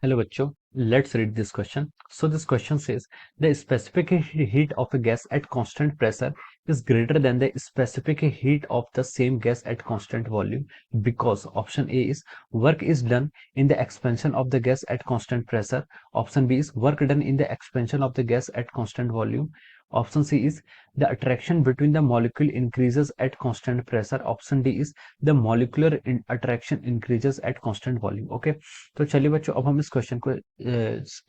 Hello बच्चों, let's read this question. So this question says the specific heat of a gas at constant pressure is greater than the specific heat of the same gas at constant volume because option A is work is done in the expansion of the gas at constant pressure. Option B is work done in the expansion of the gas at constant volume. Option C is the attraction between the molecule increases at constant pressure. Option D is the molecular attraction increases at constant volume. Okay, तो चलिए बच्चों अब हम इस question को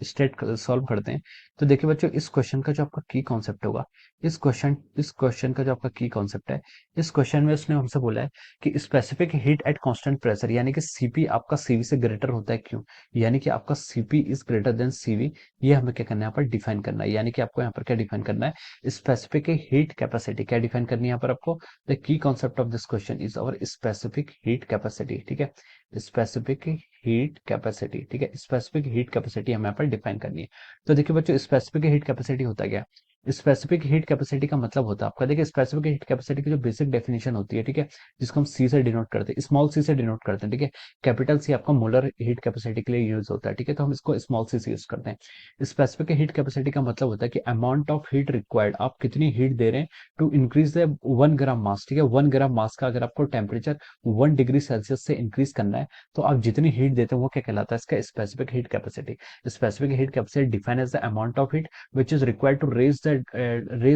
state solve करते हैं। तो देखिए बच्चों, इस क्वेश्चन का जो आपका की कॉन्सेप्ट होगा, इस क्वेश्चन का जो आपका की कॉन्सेप्ट है, इस क्वेश्चन में उसने हमसे बोला है कि specific heat at constant pressure, यानी कि सीपी आपका सीवी से ग्रेटर होता है। क्यों? यानी कि आपका CP is greater than CV. ये हमें क्या करना है, यहाँ पर डिफाइन करना है। यानी कि आपको यहाँ पर क्या डिफाइन करना है, स्पेसिफिक हीट कैपेसिटी क्या डिफाइन करनी है यहाँ पर आपको। The key concept of this question is our specific heat capacity. ठीक है, स्पेसिफिक हीट कैपेसिटी। ठीक है, स्पेसिफिक हीट कैपेसिटी हमें यहाँ पर डिफाइन करनी है। तो देखिए बच्चों, स्पेसिफिक हीट कैपेसिटी होता क्या है? स्पेसिफिक हीट कैपेसिटी का मतलब होता है आपका, देखिए स्पेसिफिक हीट कैपेसिटी की जो बेसिक डेफिनेशन होती है, ठीक है, जिसको हम सी से डिनोट करते हैं, स्मॉल सी से डिनोट करते हैं। ठीक है, कैपिटल सी आपका मोलर हीट कैपेसिटी के लिए यूज होता है। ठीक है, तो हम इसको स्मॉल सी से यूज करते हैं। स्पेसिफिक हीट कैपेसिटी का मतलब होता है कि अमाउंट ऑफ हीट रिक्वायर्ड, आप कितनी हीट दे रहे हैं टू इंक्रीज द 1 ग्राम मास। ठीक है, 1 ग्राम मास का अगर आपको टेम्परेचर 1 डिग्री सेल्सियस से इंक्रीज करना है, तो आप जितनी हीट देते हैं वो क्या कहलाता है, इसका specific heat capacity. Specific heat capacity define as the amount of heat which is required to raise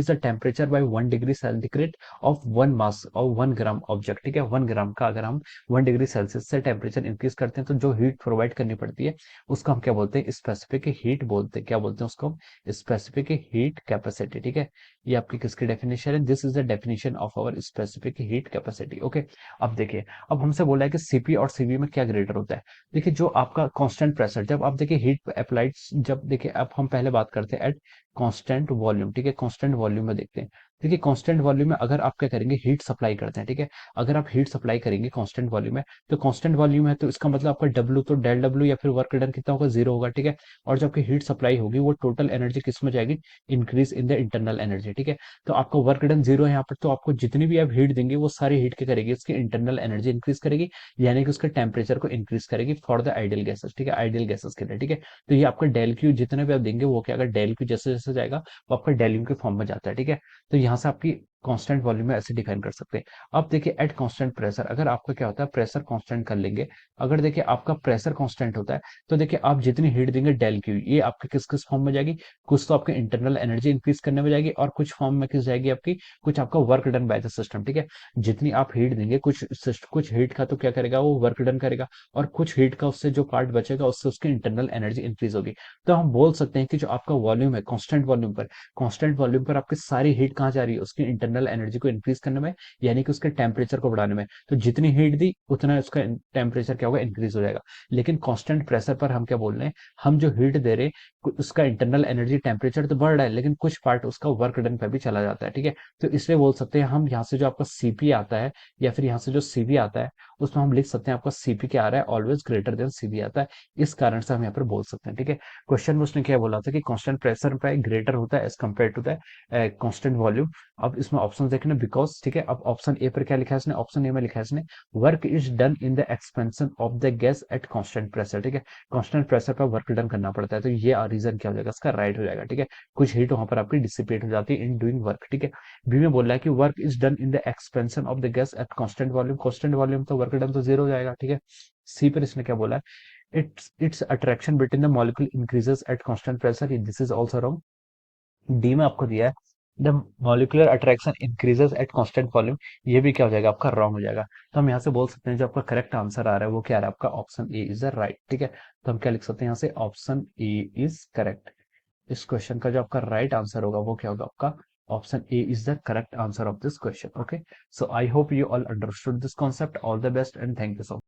the temperature by 1 degree centigrade of 1 mass और 1 ग्राम ऑब्जेक्ट। ठीक है, 1 ग्राम का अगर हम 1 डिग्री सेल्सियस से टेम्परेचर इंक्रीज करते हैं तो जो हीट प्रोवाइड करनी पड़ती है उसको हम क्या बोलते हैं, स्पेसिफिक हीट बोलते हैं। क्या बोलते हैं उसको? Specific heat capacity. ठीक है, ये आपकी किसकी डेफिनेशन है? This is the definition of our specific heat capacity. Okay, अब देखिए, अब हमसे बोला है कि सीपी और सीवी में क्या ग्रेटर होता है। देखिए, जो आपका कांस्टेंट प्रेशर, जब आप देखिए हीट अप्लाइड, जब देखिए अब हम पहले बात करते हैं एट कांस्टेंट वॉल्यूम। ठीक है, कांस्टेंट वॉल्यूम में देखते हैं। देखिए कांस्टेंट वॉल्यूम में अगर आप क्या करेंगे, हीट सप्लाई करते हैं। ठीक है, अगर आप हीट सप्लाई करेंगे कांस्टेंट वॉल्यूम में, तो कांस्टेंट वॉल्यूम है तो इसका मतलब आपका डब्ल्यू, तो डेल डब्ल्यू या फिर वर्क डन कितना होगा, जीरो होगा। ठीक है, और जब आपकी हीट सप्लाई होगी वो टोटल एनर्जी किस में जाएगी, increase in the internal energy. ठीक है, तो आपका वर्क डन जीरो है यहाँ पर, तो आपको जितनी भी आप हीट देंगे वो सारी हीट क्या करेगी, उसकी इंटरनल एनर्जी इंक्रीज करेगी, यानी कि उसके टेम्परेचर को इंक्रीज करेगी फॉर द आइडियल गैसेस। ठीक है, आइडियल गैसेस के लिए। ठीक है, तो ये आपका डेल क्यू जितने भी आप देंगे वो क्या, अगर डेल क्यू जैसे जैसे जाएगा वो आपका डेल्यू के फॉर्म में जाता है। ठीक है, तो यहाँ से आपकी कांस्टेंट वॉल्यूम में ऐसे डिफाइन कर सकते हैं। अब देखिए एट कांस्टेंट प्रेशर, अगर आपका क्या होता है, प्रेशर कांस्टेंट कर लेंगे। अगर देखिए आपका प्रेशर कांस्टेंट होता है तो देखिए आप जितनी हीट देंगे डेल क्यू, ये आपके किस किस फॉर्म में जाएगी, कुछ तो आपके इंटरनल एनर्जी इंक्रीज करने में जाएगी और कुछ फॉर्म में किस जाएगी आपकी, कुछ आपका work done by the system. ठीक है, जितनी आप हीट देंगे, कुछ हीट का तो क्या करेगा, वो वर्क डन करेगा, और कुछ हीट का उससे जो पार्ट बचेगा उससे उसकी इंटरनल एनर्जी इंक्रीज होगी। तो हम बोल सकते हैं कि जो आपका वॉल्यूम है कांस्टेंट वॉल्यूम पर आपकी सारी हीट कहाँ जा रही है, उसकी इंटरनल एनर्जी को इंक्रीज करने में, यानी कि उसके टेम्परेचर को बढ़ाने में। तो जितनी हीट दी उतना उसका टेम्परेचर क्या होगा, इंक्रीज हो जाएगा। लेकिन कांस्टेंट प्रेशर पर हम क्या बोल रहे हैं, हम जो हीट दे रहे हैं उसका इंटरनल एनर्जी टेम्परेचर तो बढ़ रहा है, लेकिन कुछ पार्ट उसका वर्क डन पे भी चला जाता है। ठीक है, तो इसलिए बोल सकते हैं हम, यहाँ से जो आपका सीपी आता है या फिर यहाँ से जो सीवी आता है, उसमें हम लिख सकते हैं आपका सीपी क्या आ रहा है, ऑलवेज ग्रेटर देन सीवी आता है। इस कारण से हम यहाँ पर बोल सकते हैं। ठीक है, क्वेश्चन में उसने क्या बोला था कि कांस्टेंट प्रेशर पे ग्रेटर होता है as compare to the constant volume. अब इसमें ऑप्शन देखना बिकॉज। ठीक है, अब ऑप्शन ए पर क्या लिखा है इसने, ऑप्शन ए में लिखा है इसने work is done in the expansion of the gas at constant pressure. ठीक है, कांस्टेंट प्रेशर पर वर्क डन करना पड़ता है, तो ये रीजन क्या हो जाएगा, इसका राइट हो जाएगा। ठीक है, कुछ हीट वहां पर आपकी डिसिपेट हो जाती है इन डूइंग वर्क। ठीक है, बी में बोल रहा है कि work is done in the expansion of the gas at constant volume, constant volume तो वर्क डन तो जीरो हो जाएगा। ठीक है, सी पर इसने क्या बोला है, its attraction between the molecule increases at constant pressure. This is also wrong. D में आपको दिया है the molecular attraction increases at constant volume, ये भी क्या हो जाएगा आपका रॉन्ग हो जाएगा। तो हम यहाँ से बोल सकते हैं जो आपका करेक्ट आंसर आ रहा है वो क्या आ रहा है आपका, option A is the right. ठीक है, तो हम क्या लिख सकते हैं यहाँ से, ऑप्शन ए इज करेक्ट। इस क्वेश्चन का जो आपका राइट आंसर होगा वो क्या होगा आपका, option A is the correct answer of this question. Okay, so I hope you all understood this concept. All the best and thank you so much.